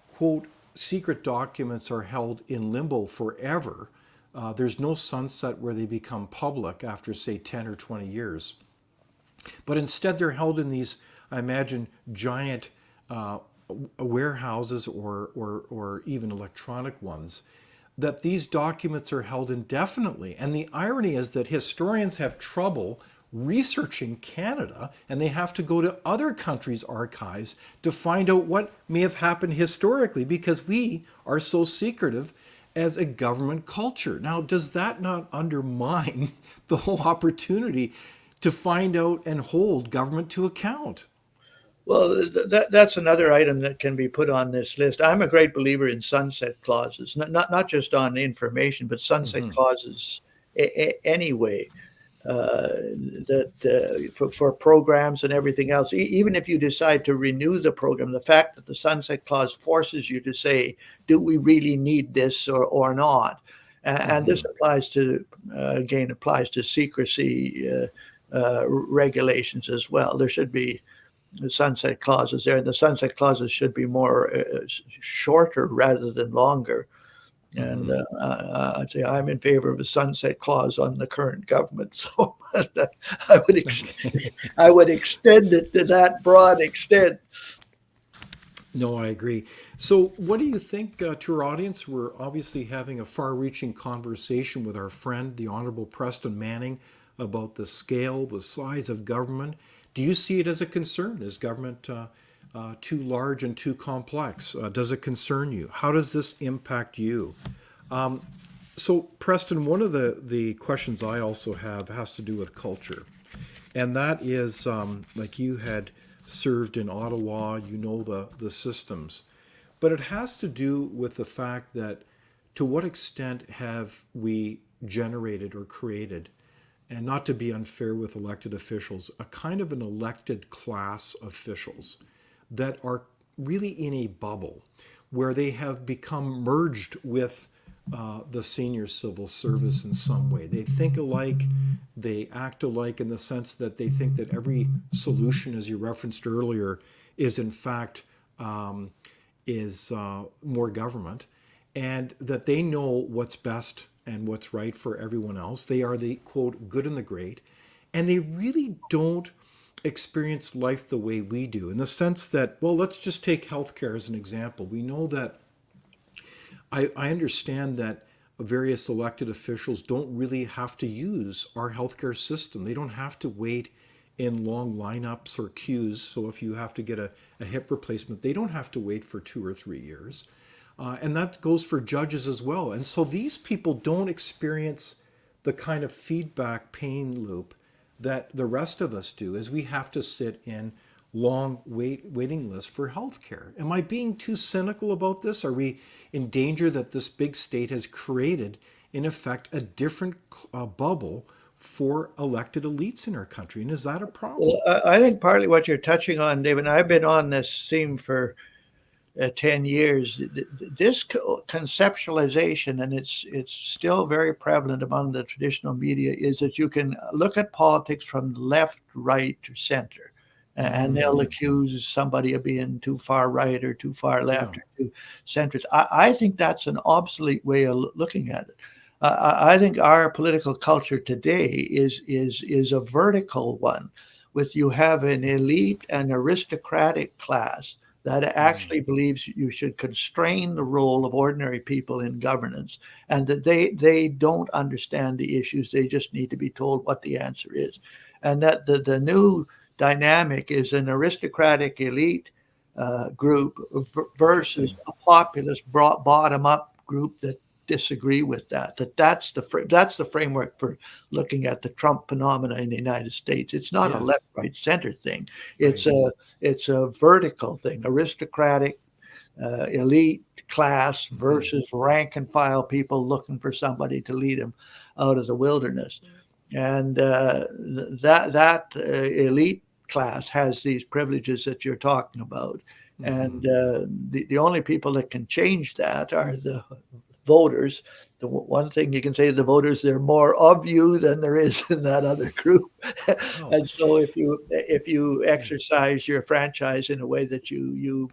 [SPEAKER 2] quote, secret documents are held in limbo forever. There's no sunset where they become public after, say, 10 or 20 years. But instead, they're held in these, I imagine, giant warehouses or even electronic ones, that these documents are held indefinitely. And the irony is that historians have trouble researching Canada, and they have to go to other countries' archives to find out what may have happened historically because we are so secretive as a government culture. Now, does that not undermine the whole opportunity to find out and hold government to account?
[SPEAKER 3] Well, that's another item that can be put on this list. I'm a great believer in sunset clauses, not just on information, but sunset clauses anyway. That for programs and everything else, even if you decide to renew the program, the fact that the sunset clause forces you to say, do we really need this or not? And this applies to, again, applies to secrecy regulations as well. There should be sunset clauses there, and the sunset clauses should be more shorter rather than longer. And I'd say I'm in favor of a sunset clause on the current government. So I would I would extend it to that broad extent.
[SPEAKER 2] No, I agree. So, what do you think to our audience? We're obviously having a far reaching conversation with our friend, the Honorable Preston Manning, about the scale, the size of government. Do you see it as a concern? Is government too large and too complex? Does it concern you? How does this impact you? So, Preston, one of the questions I also have has to do with culture. And that is, like you had served in Ottawa, you know the systems. But it has to do with the fact that to what extent have we generated or created, and not to be unfair with elected officials, a kind of an elected class of officials that are really in a bubble where they have become merged with the senior civil service in some way. They think alike, they act alike in the sense that they think that every solution, as you referenced earlier, is in fact more government, and that they know what's best and what's right for everyone else. They are the, quote, good and the great, and they really don't experience life the way we do, in the sense that, well, let's just take healthcare as an example. We know that I understand that various elected officials don't really have to use our healthcare system. They don't have to wait in long lineups or queues. So if you have to get a hip replacement, they don't have to wait for 2 or 3 years. And that goes for judges as well. And so these people don't experience the kind of feedback pain loop that the rest of us do, as we have to sit in long waiting lists for healthcare. Am I being too cynical about this? Are we in danger that this big state has created, in effect, a different bubble for elected elites in our country? And is that a problem?
[SPEAKER 3] Well, I think partly what you're touching on, David, and I've been on this theme for 10 years, this conceptualization, and it's still very prevalent among the traditional media, is that you can look at politics from left, right, or center, and they'll accuse somebody of being too far right or too far left or too centrist. I think that's an obsolete way of looking at it. I think our political culture today is a vertical one, with you have an elite and aristocratic class that actually believes you should constrain the role of ordinary people in governance, and that they don't understand the issues. They just need to be told what the answer is. And that the new dynamic is an aristocratic elite group versus a populist bottom-up group that disagree with that's the framework for looking at the Trump phenomena in the United States. It's not a left, right, center thing. It's a vertical thing. Aristocratic elite class versus rank and file people looking for somebody to lead them out of the wilderness. And that elite class has these privileges that you're talking about. And the only people that can change that are the voters. The one thing you can say to the voters, there are more of you than there is in that other group. And so if you exercise your franchise in a way that you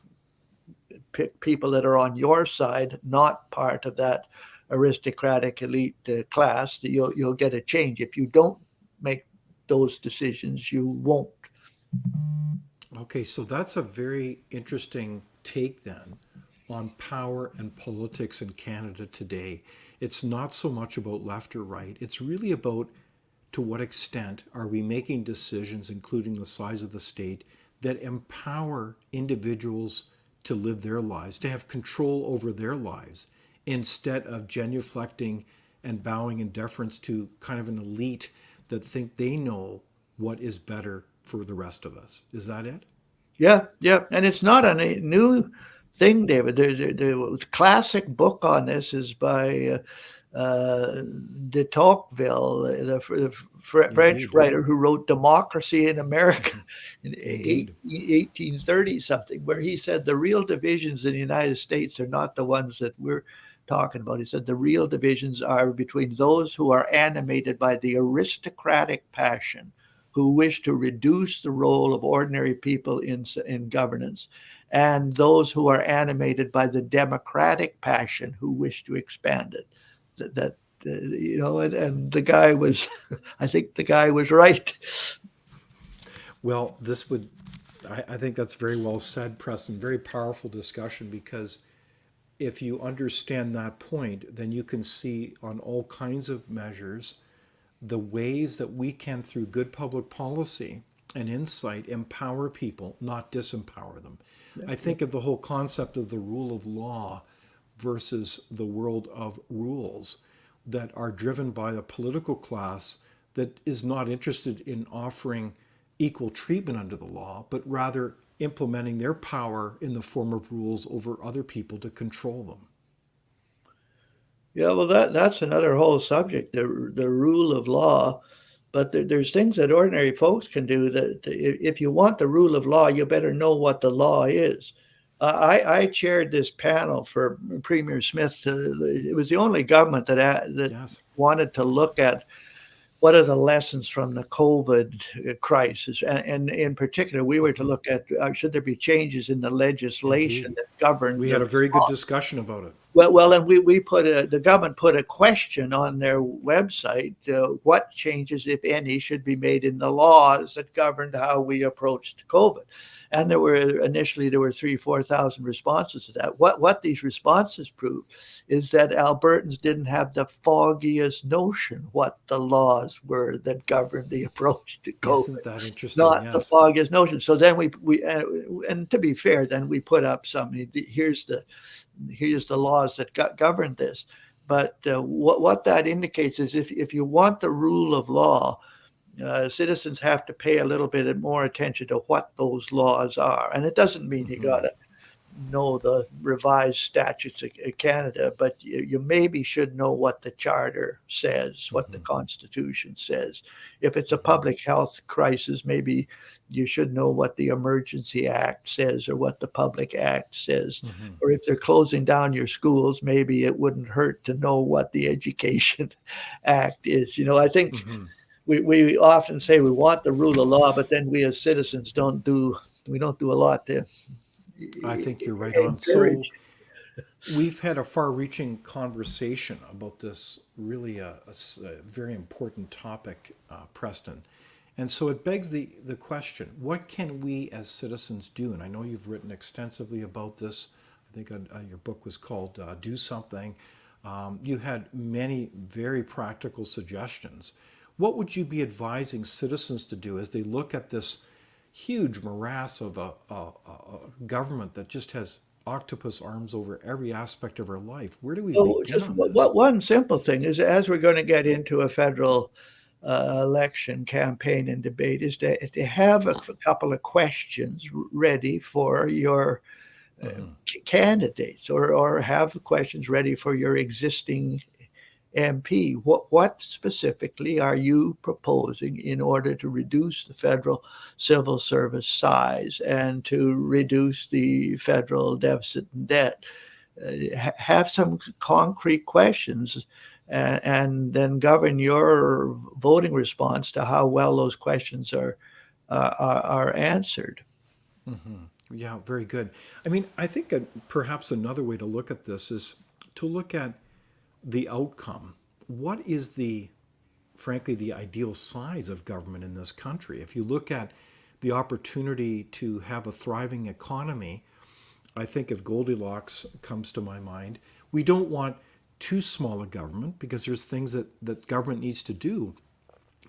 [SPEAKER 3] pick people that are on your side, not part of that aristocratic elite class, that you'll get a change. If you don't make those decisions, you won't.
[SPEAKER 2] Okay, so that's a very interesting take then on power and politics in Canada today. It's not so much about left or right. It's really about, to what extent are we making decisions, including the size of the state, that empower individuals to live their lives, to have control over their lives, instead of genuflecting and bowing in deference to kind of an elite that think they know what is better for the rest of us. Is that it?
[SPEAKER 3] Yeah. And it's not a new thing, David. The classic book on this is by de Tocqueville, the French writer who wrote Democracy in America in 1830 something, where he said the real divisions in the United States are not the ones that we're talking about. He said the real divisions are between those who are animated by the aristocratic passion, who wish to reduce the role of ordinary people in governance, and those who are animated by the democratic passion, who wish to expand it. And the guy was, I think the guy was right.
[SPEAKER 2] Well, I think that's very well said, Preston. Very powerful discussion, because if you understand that point, then you can see on all kinds of measures the ways that we can, through good public policy and insight, empower people, not disempower them. I think of the whole concept of the rule of law versus the world of rules that are driven by a political class that is not interested in offering equal treatment under the law, but rather implementing their power in the form of rules over other people to control them.
[SPEAKER 3] Yeah, well, that's another whole subject, the rule of law. But there's things that ordinary folks can do that if you want the rule of law, you better know what the law is. I chaired this panel for Premier Smith. It was the only government that wanted to look at what are the lessons from the COVID crisis. And in particular, we were to look at should there be changes in the legislation that govern.
[SPEAKER 2] We had a very good discussion about it.
[SPEAKER 3] Well, and we the government put a question on their website: what changes, if any, should be made in the laws that governed how we approached COVID? And there were 3,000-4,000 responses to that. What these responses proved is that Albertans didn't have the foggiest notion what the laws were that governed the approach to COVID.
[SPEAKER 2] Isn't that interesting?
[SPEAKER 3] Not
[SPEAKER 2] yes.
[SPEAKER 3] the foggiest notion. So then we and to be fair, then we put up some. Here's the laws that govern this. But what that indicates is if you want the rule of law, citizens have to pay a little bit more attention to what those laws are. And it doesn't mean you got to know the revised statutes of Canada, but you maybe should know what the Charter says, what the Constitution says. If it's a public health crisis, maybe you should know what the Emergency Act says or what the Public Act says. Or if they're closing down your schools, maybe it wouldn't hurt to know what the Education Act is. I think we often say we want the rule of law, but then we as citizens don't do a lot to.
[SPEAKER 2] I think you're right on. So we've had a far-reaching conversation about this really a very important topic, Preston. And so it begs the question, what can we as citizens do? And I know you've written extensively about this. I think your book was called Do Something. You had many very practical suggestions. What would you be advising citizens to do as they look at this huge morass of a government that just has octopus arms over every aspect of our life? Where do we begin
[SPEAKER 3] just
[SPEAKER 2] on this?
[SPEAKER 3] one simple thing is, as we're going to get into a federal election campaign and debate, is to have a couple of questions ready for your candidates, or have questions ready for your existing MP. What specifically are you proposing in order to reduce the federal civil service size and to reduce the federal deficit and debt? Have some concrete questions, and then govern your voting response to how well those questions are answered.
[SPEAKER 2] Yeah, very good. I mean, I think perhaps another way to look at this is to look at the outcome. What is frankly, the ideal size of government in this country? If you look at the opportunity to have a thriving economy, I think if Goldilocks comes to my mind, we don't want too small a government because there's things that government needs to do.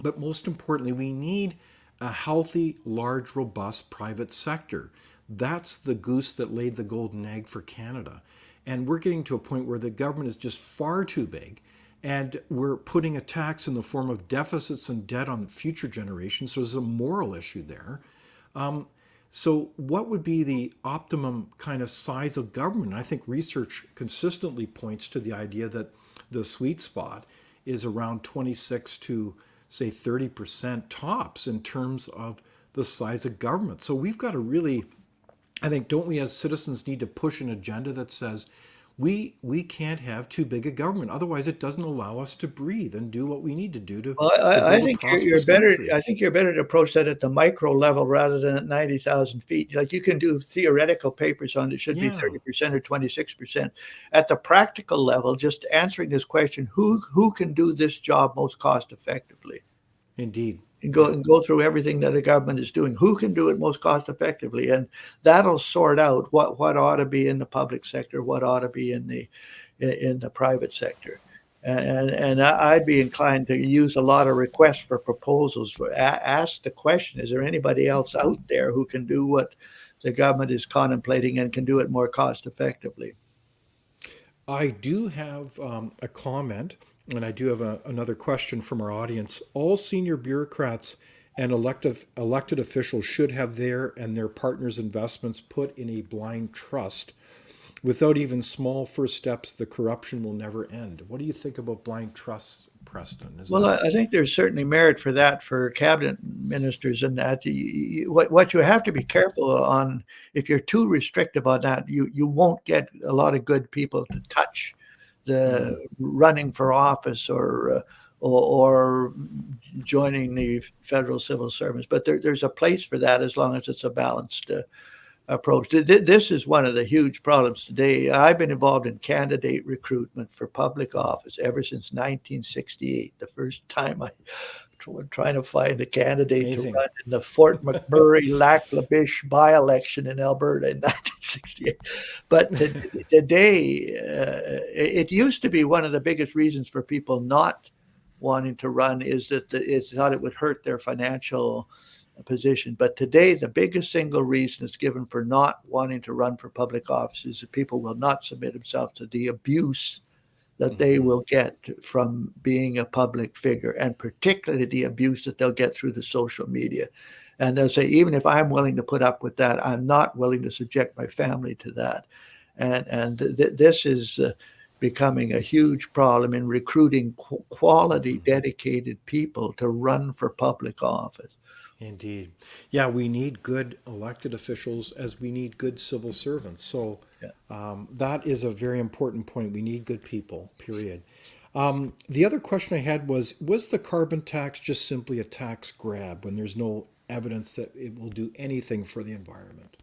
[SPEAKER 2] But most importantly, we need a healthy, large, robust private sector. That's the goose that laid the golden egg for Canada. And we're getting to a point where the government is just far too big, and we're putting a tax in the form of deficits and debt on future generations. So there's a moral issue there. So what would be the optimum kind of size of government? I think research consistently points to the idea that the sweet spot is around 26 to, say, 30% tops in terms of the size of government. So we've got to really, I think, don't we as citizens need to push an agenda that says we can't have too big a government. Otherwise, it doesn't allow us to breathe and do what we need to do to.
[SPEAKER 3] Well, I think you're better. I think you're better to approach that at the micro level rather than at 90,000 feet. Like, you can do theoretical papers on it should be 30% or 26%. At the practical level, just answering this question: who can do this job most cost effectively?
[SPEAKER 2] Indeed.
[SPEAKER 3] And go through everything that a government is doing. Who can do it most cost effectively? And that'll sort out what ought to be in the public sector, what ought to be in the private sector. And I'd be inclined to use a lot of requests for proposals. Ask the question: is there anybody else out there who can do what the government is contemplating and can do it more cost effectively?
[SPEAKER 2] I do have a comment. And I do have another question from our audience. All senior bureaucrats and elected officials should have their and their partners' investments put in a blind trust. Without even small first steps, the corruption will never end. What do you think about blind trusts, Preston?
[SPEAKER 3] I think there's certainly merit for that for cabinet ministers, and that what you have to be careful on, if you're too restrictive on that, you won't get a lot of good people to touch the running for office or joining the federal civil service. But there's a place for that as long as it's a balanced approach. This is one of the huge problems today. I've been involved in candidate recruitment for public office ever since 1968, the first time I trying to find a candidate to
[SPEAKER 2] Amazing.
[SPEAKER 3] run in the Fort McMurray Lac La Biche by-election in Alberta in 1968. But today, it used to be one of the biggest reasons for people not wanting to run is that it's thought it would hurt their financial position. But today, the biggest single reason is given for not wanting to run for public office is that people will not submit themselves to the abuse that they will get from being a public figure, and particularly the abuse that they'll get through the social media. And they'll say, even if I'm willing to put up with that, I'm not willing to subject my family to that. And this is becoming a huge problem in recruiting quality, dedicated people to run for public office.
[SPEAKER 2] Indeed. Yeah, we need good elected officials as we need good civil servants. So that is a very important point. We need good people, period. The other question I had was the carbon tax just simply a tax grab when there's no evidence that it will do anything for the environment?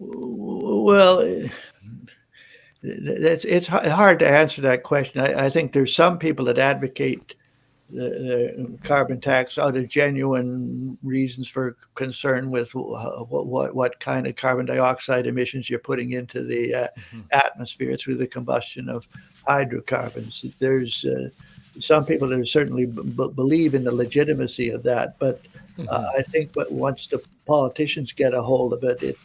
[SPEAKER 3] Well, it's hard to answer that question. I think there's some people that advocate the carbon tax out of genuine reasons for concern with what kind of carbon dioxide emissions you're putting into the atmosphere through the combustion of hydrocarbons. There's some people that certainly believe in the legitimacy of that, but I think that once the politicians get a hold of it,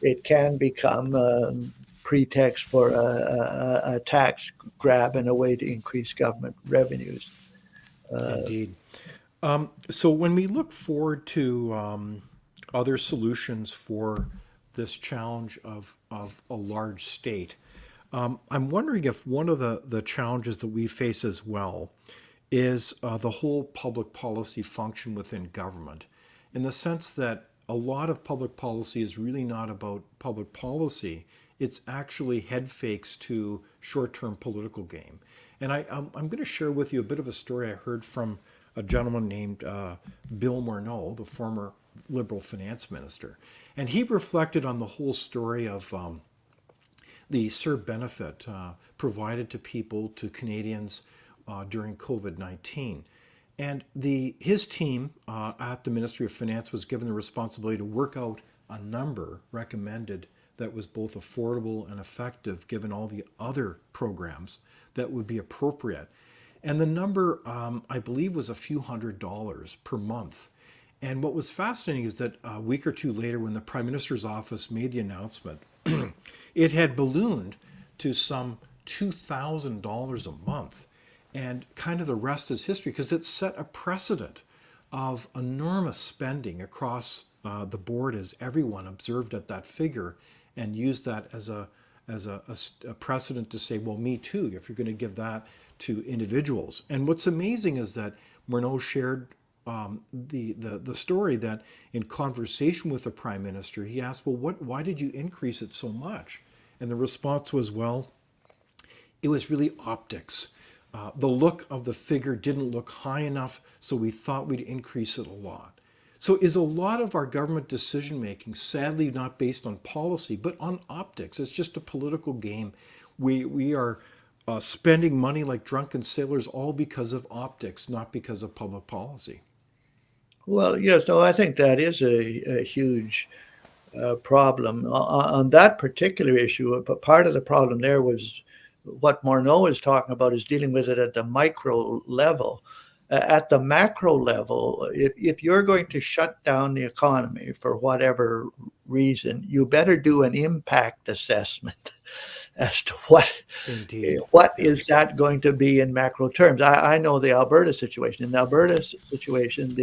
[SPEAKER 3] it can become pretext for a tax grab and a way to increase government revenues.
[SPEAKER 2] Indeed. So when we look forward to other solutions for this challenge of a large state, I'm wondering if one of the challenges that we face as well is the whole public policy function within government, in the sense that a lot of public policy is really not about public policy. It's actually head fakes to short-term political game. And I'm going to share with you a bit of a story I heard from a gentleman named Bill Morneau, the former Liberal finance minister. And he reflected on the whole story of the CERB benefit provided to people, to Canadians during COVID-19. And his team at the Ministry of Finance was given the responsibility to work out a number recommended that was both affordable and effective given all the other programs that would be appropriate. And the number, I believe, was a few $100s per month. And what was fascinating is that a week or two later, when the Prime Minister's office made the announcement, it had ballooned to some $2,000 a month. And kind of the rest is history, because it set a precedent of enormous spending across the board, as everyone observed at that figure and used that as a precedent to say, well, me too, if you're going to give that to individuals. And what's amazing is that Morneau shared the story that in conversation with the Prime Minister, he asked, well, why did you increase it so much? And the response was, well, it was really optics. The look of the figure didn't look high enough, so we thought we'd increase it a lot. So is a lot of our government decision-making sadly not based on policy, but on optics? It's just a political game. We are spending money like drunken sailors all because of optics, not because of public policy.
[SPEAKER 3] Well, yes, no, I think that is a huge problem. On that particular issue, but part of the problem there was what Morneau is talking about is dealing with it at the micro level. At the macro level, if you're going to shut down the economy for whatever reason, you better do an impact assessment as to what is that going to be in macro terms. I know the Alberta situation. In the Alberta situation,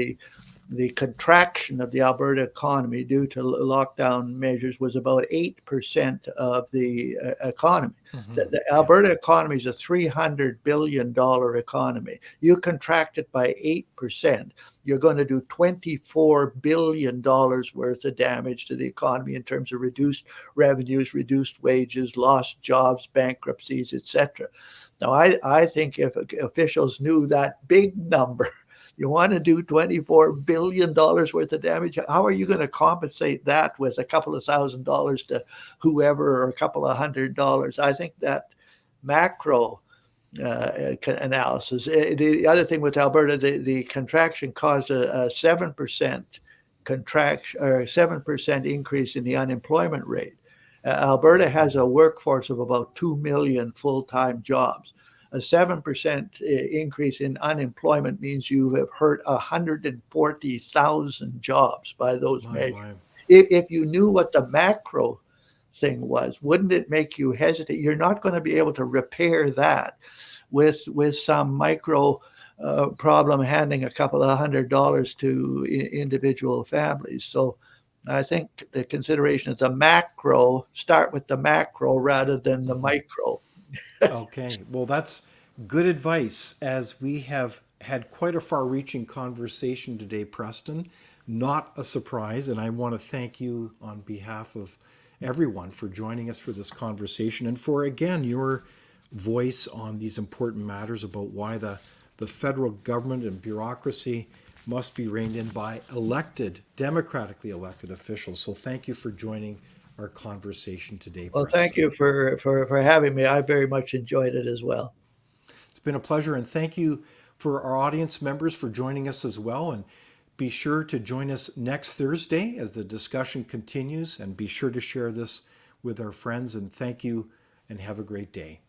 [SPEAKER 3] the contraction of the Alberta economy due to lockdown measures was about 8% of the economy. The Alberta economy is a $300 billion economy. You contract it by 8%, you're going to do $24 billion worth of damage to the economy in terms of reduced revenues, reduced wages, lost jobs, bankruptcies, etc. Now, I think if officials knew that big number, You want to do $24 billion worth of damage? How are you going to compensate that with a couple of $1,000s to whoever, or a couple of $100? I think that macro analysis. The other thing with Alberta, the contraction caused a 7% contraction, or 7% increase in the unemployment rate. Alberta has a workforce of about 2 million full-time jobs. A 7% increase in unemployment means you have hurt 140,000 jobs by those measures. If you knew what the macro thing was, wouldn't it make you hesitate? You're not going to be able to repair that with some micro problem handing a couple of $100s to individual families. So I think the consideration is the macro, start with the macro rather than the micro.
[SPEAKER 2] Okay, well, that's good advice, as we have had quite a far-reaching conversation today, Preston. Not a surprise, and I want to thank you on behalf of everyone for joining us for this conversation, and for, again, your voice on these important matters about why the federal government and bureaucracy must be reined in by elected, democratically elected officials. So thank you for joining our conversation today,
[SPEAKER 3] Well,
[SPEAKER 2] Preston.
[SPEAKER 3] thank you for having me. I very much enjoyed it as well.
[SPEAKER 2] It's been a pleasure, and thank you for our audience members for joining us as well. And be sure to join us next Thursday as the discussion continues, and be sure to share this with our friends. And thank you, and have a great day.